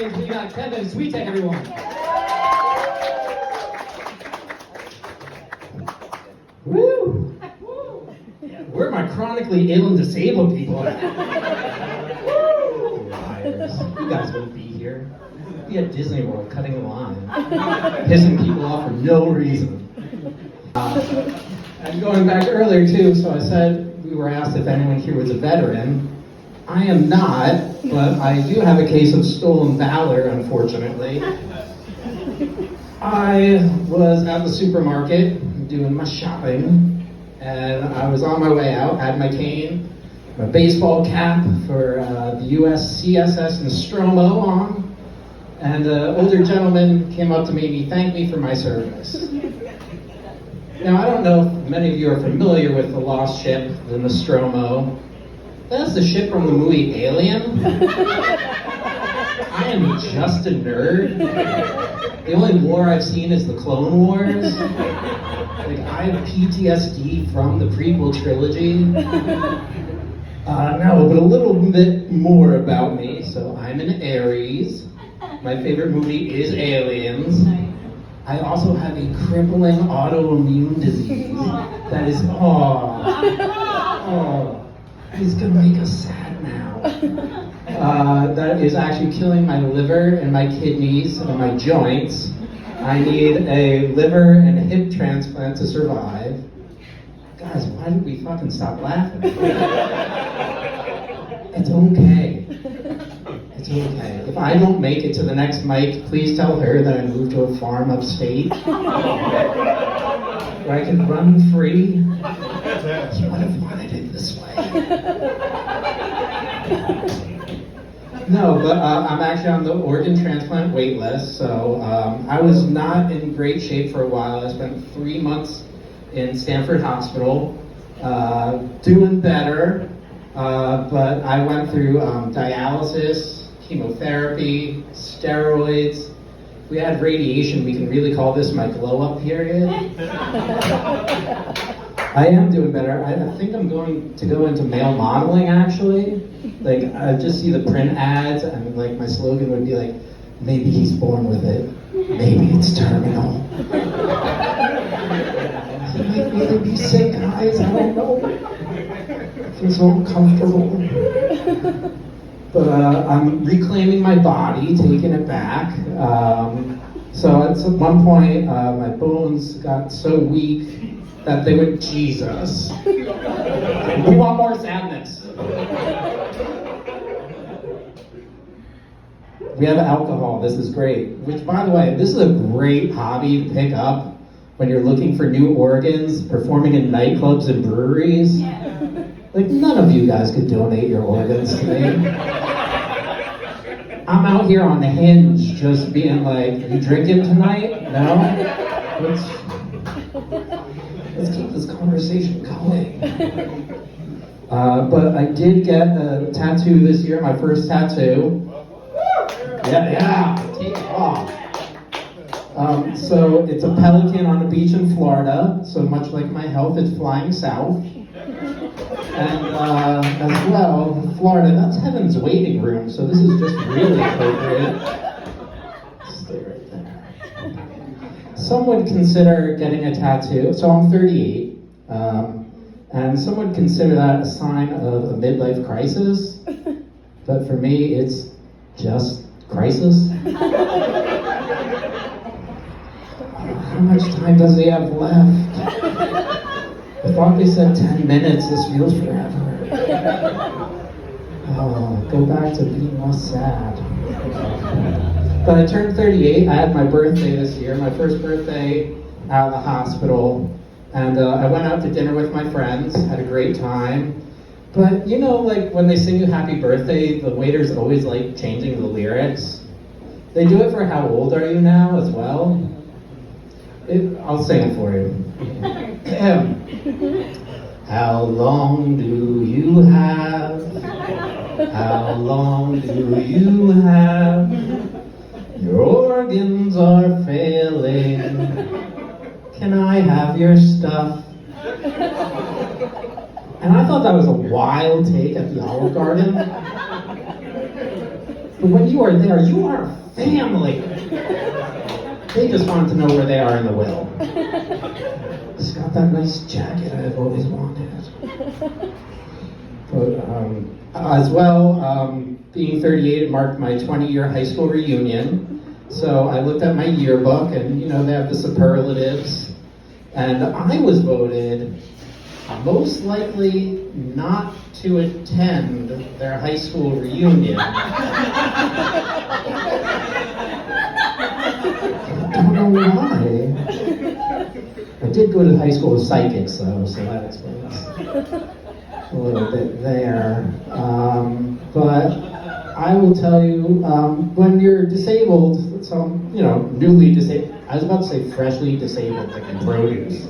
audience, we got Kevin Sweetek, everyone. Woo! Where are my chronically ill and disabled people at? Liars. You guys wouldn't be here. Be at Disney World cutting the line, pissing people off for no reason. And going back earlier too, so I said we were asked if anyone here was a veteran. I am not, but I do have a case of stolen valor, unfortunately. I was at the supermarket doing my shopping, and I was on my way out, had my cane, my baseball cap for the US CSS Nostromo on, and an older gentleman came up to me and he thanked me for my service. Now, I don't know if many of you are familiar with the lost ship, the Nostromo. That's the ship from the movie Alien. I am just a nerd. The only war I've seen is the Clone Wars. Like, I have PTSD from the prequel trilogy. No, but a little bit more about me. So I'm an Aries. My favorite movie is Aliens. I also have a crippling autoimmune disease that is, he's gonna make us sad now. That is actually killing my liver and my kidneys and my joints. I need a liver and a hip transplant to survive. Guys, why did we fucking stop laughing? It's okay. It's okay. If I don't make it to the next mic, please tell her that I moved to a farm upstate where I can run free. You would have wanted it this way. No, but I'm actually on the organ transplant wait list, so I was not in great shape for a while. I spent 3 months in Stanford Hospital, doing better, but I went through dialysis, chemotherapy, steroids. If we had radiation, we can really call this my glow-up period. I am doing better. I think I'm going to go into male modeling, actually. Like, I just see the print ads, and like my slogan would be like, maybe he's born with it, maybe it's terminal. He might really be sick, guys, I don't know. It feels so uncomfortable. But I'm reclaiming my body, taking it back. So at one point, my bones got so weak that they went, Jesus. We want more sadness. We have alcohol, this is great. Which, by the way, this is a great hobby to pick up when you're looking for new organs, performing in nightclubs and breweries. Like, none of you guys could donate your organs to me. I'm out here on the hinge just being like, you drinking tonight? No? Let's keep this conversation going. But I did get a tattoo this year, my first tattoo. Yeah, take it off. So it's a pelican on a beach in Florida. So much like my health, it's flying south. And as well, Florida, that's heaven's waiting room. So this is just really appropriate. Stay right there. Some would consider getting a tattoo. So I'm 38. And some would consider that a sign of a midlife crisis. But for me, it's just crisis. How much time does he have left? I thought they said 10 minutes, this feels forever. Oh, go back to being less sad. But I turned 38, I had my birthday this year, my first birthday out of the hospital. And I went out to dinner with my friends, had a great time. But you know, like when they sing you happy birthday, the waiters always like changing the lyrics. They do it for how old are you now as well. I'll sing it for you. How long do you have? How long do you have? Your organs are failing. Can I have your stuff? And I thought that was a wild take at the Olive Garden. But when you are there, you are family. They just want to know where they are in the will. It's got that nice jacket I've always wanted. But as well, being 38, it marked my 20-year high school reunion. So I looked at my yearbook, and they have the superlatives. And I was voted most likely not to attend their high school reunion. I don't know why. I did go to high school with psychics, though, so that explains a little bit there. But I will tell you, when you're disabled, so newly disabled, I was about to say freshly disabled, like in produce.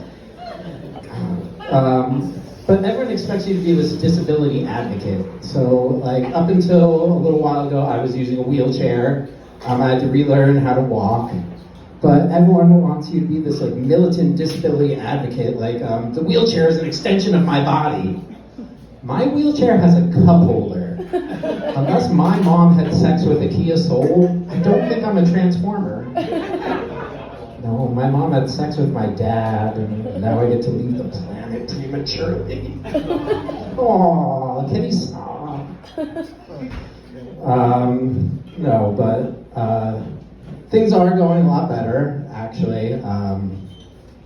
But everyone expects you to be this disability advocate. So, like, up until a little while ago, I was using a wheelchair. I had to relearn how to walk. But everyone wants you to be this, like, militant disability advocate. Like, the wheelchair is an extension of my body. My wheelchair has a cup holder. Unless my mom had sex with a Kia Soul, I don't think I'm a transformer. No, my mom had sex with my dad, and now I get to leave the planet prematurely. Aww, can he stop? No, but things are going a lot better, actually.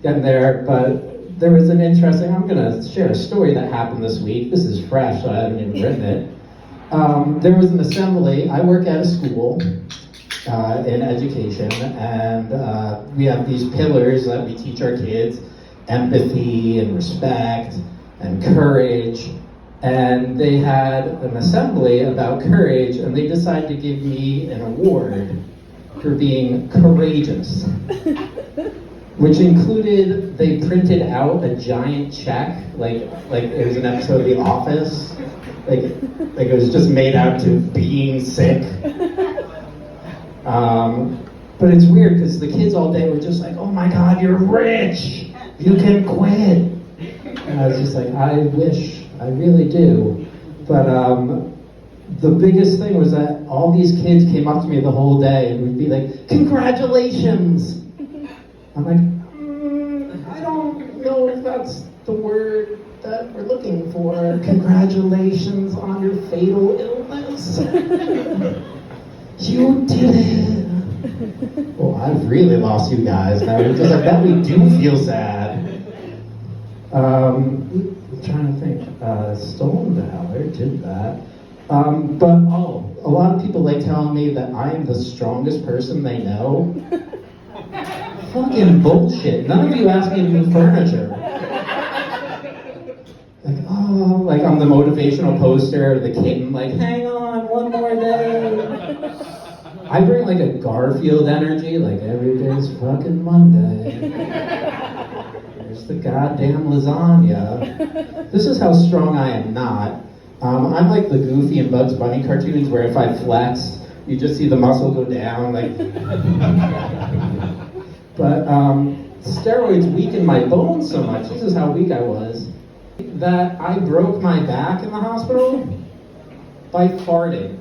Getting there, but there was an interesting, I'm gonna share a story that happened this week. This is fresh, so I haven't even written it. There was an assembly. I work at a school in education, and we have these pillars that we teach our kids: empathy and respect and courage. And they had an assembly about courage, and they decided to give me an award for being courageous, which included, they printed out a giant check, like it was an episode of The Office, like it was just made out to being sick. But it's weird because the kids all day were just like, "Oh my God, you're rich! You can quit." And I was just like, I wish, I really do. But the biggest thing was that all these kids came up to me the whole day and would be like, "Congratulations!" I'm like, I don't know if that's the word that we're looking for. Congratulations on your fatal illness. You did it. Well, I've really lost you guys now, because I bet we do feel sad. I'm trying to think. Stolen Valor did that. But a lot of people like telling me that I am the strongest person they know. Fucking bullshit. None of you asked me to move furniture. Like I'm the motivational poster of the kitten, like, hang on, one more day. I bring like a Garfield energy, like every day's fucking Monday. There's the goddamn lasagna. This is how strong I am not. I'm like the Goofy and Bugs Bunny cartoons where if I flex, you just see the muscle go down, like. But steroids weakened my bones so much, this is how weak I was, that I broke my back in the hospital by farting.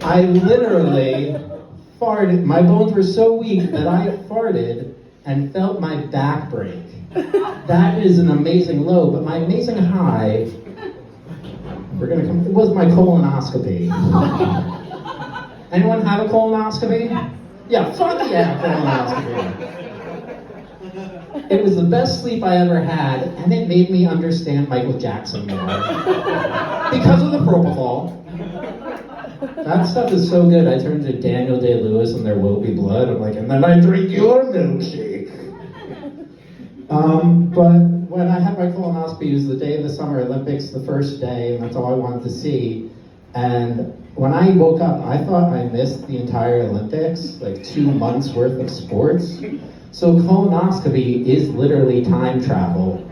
I literally farted. My bones were so weak that I farted and felt my back break. That is an amazing low, but my amazing high, it was my colonoscopy. Anyone have a colonoscopy? Yeah, fuck yeah, colonoscopy. It was the best sleep I ever had, and it made me understand Michael Jackson more. Because of the propofol. That stuff is so good. I turned to Daniel Day-Lewis and There Will Be Blood. I'm like, and then I drink your milkshake. But when I had my colonoscopy, it was the day of the Summer Olympics, the first day, and that's all I wanted to see. And when I woke up, I thought I missed the entire Olympics, like 2 months worth of sports. So colonoscopy is literally time travel.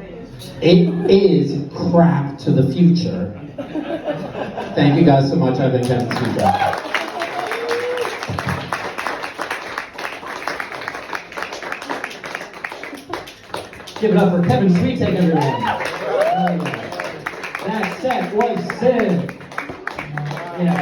It is crap to the future. Thank you guys so much. I've been Kevin Sweetgrass. Give it up for Kevin Sweetgrass, everyone. That set was sick. you know,